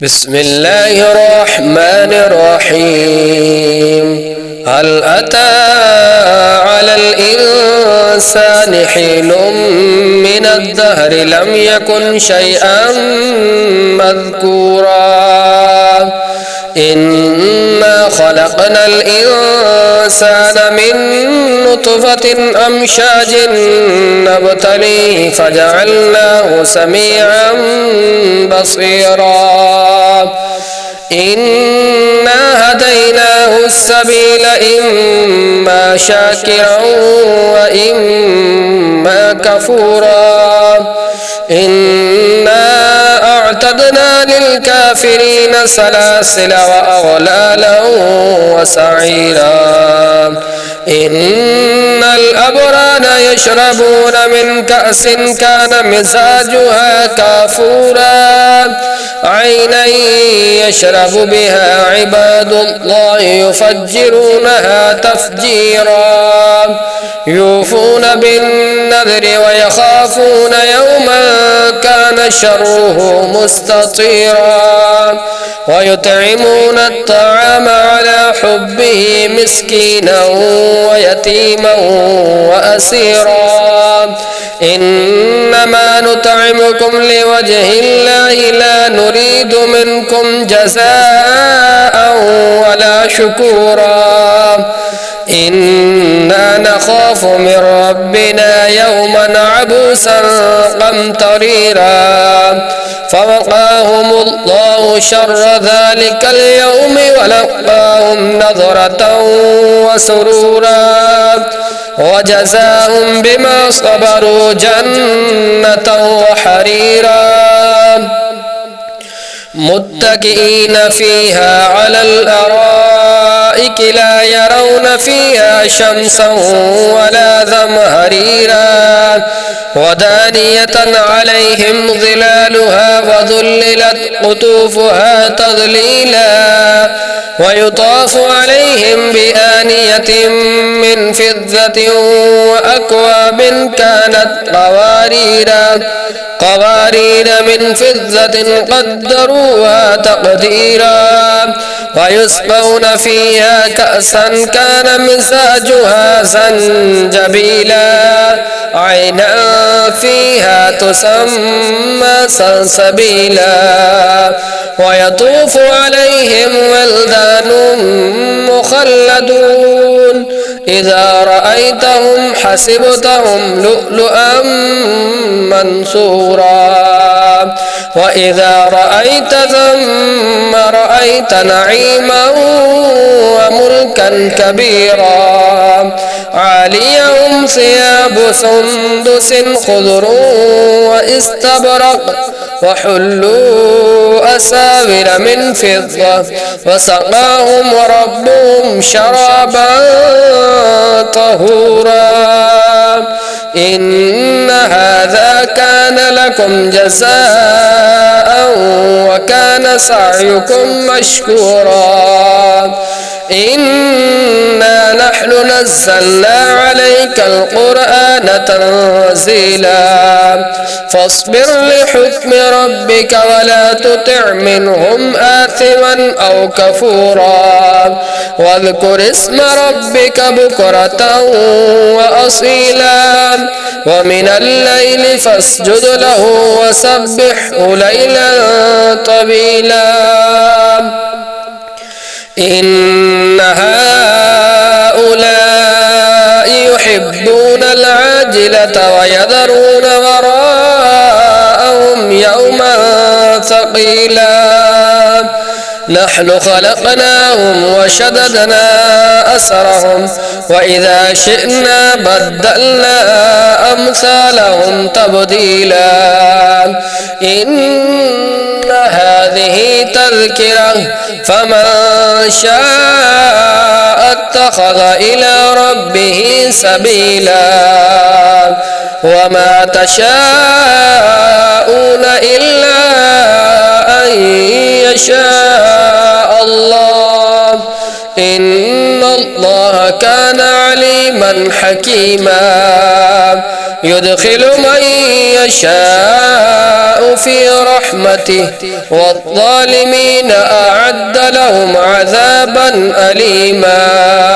بسم الله الرحمن الرحيم. هل أتى على الإنسان حين من الدهر لم يكن شيئا مذكورا إنا خلقنا الإنسان من نطفة أمشاج نبتليه فجعلناه سميعا بصيرا إنا هديناه السبيل إما شاكرا وإما كفورا إنا أعتدنا للكافرين سلاسل وأغلالا وسعيرا إن الأبرار يشربون من كأس كان مزاجها كافورا عينا يشرب بها عباد الله يفجرونها تفجيرا يوفون بالنذر ويخافون يوما كان شره مستطيرا ويطعمون الطعام على حبه مسكينا ويتيما وأسيرا إنما نطعمكم لوجه الله لا نريد منكم جزاء ولا شكورا إنا نخاف من ربنا يوما عبوسا قمطريرا فوقاهم الله شر ذلك اليوم ولقاهم نظرة وسرورا وجزاهم بما صبروا جنة وحريرا متكئين فيها على الأرائك لا يرون فيها شمسا ولا زمهريرا ودانية عليهم ظلالها وذللت قطوفها تذليلا ويطاف عليهم بآنية من فضة وأكواب كانت قوارير من فضة قدروها تقديرا ويسقون فيها كأسا كان مزاجها زنجبيلا عينا فيها تسمى سلسبيلا ويطوف عليهم ولدان مخلدون إذا رأيتهم حسبتهم لؤلؤا منثورا وإذا رأيت ثم رأيت نعيما وملكا كبيرا عاليهم ثياب سندس خضر واستبرق وحلوا أساور من فضة وسقاهم ربهم شرابا طهورا إن هذا كان لكم جزاء وكان سعيكم مشكورا إنا نحن نزلنا عليك القرآن تنزيلا فاصبر لحكم ربك ولا تطع منهم آثما أو كفورا واذكر اسم ربك بكرة وأصيلا ومن الليل فاسجد له وسبحه ليلا طويلا إن هؤلاء يحبون العاجلة ويذرون وراءهم يوما ثقيلا نحن خلقناهم وشددنا أسرهم وإذا شئنا بدلنا أمثالهم تبديلا إن هذه تذكرة فمن شاء اتخذ إلى ربه سبيلا وما تشاءون إلا أن يشاء الله إن الله كان عليما حكيما يدخل من يشاء الله في رحمته والظالمين أعد لهم عذابا أليما.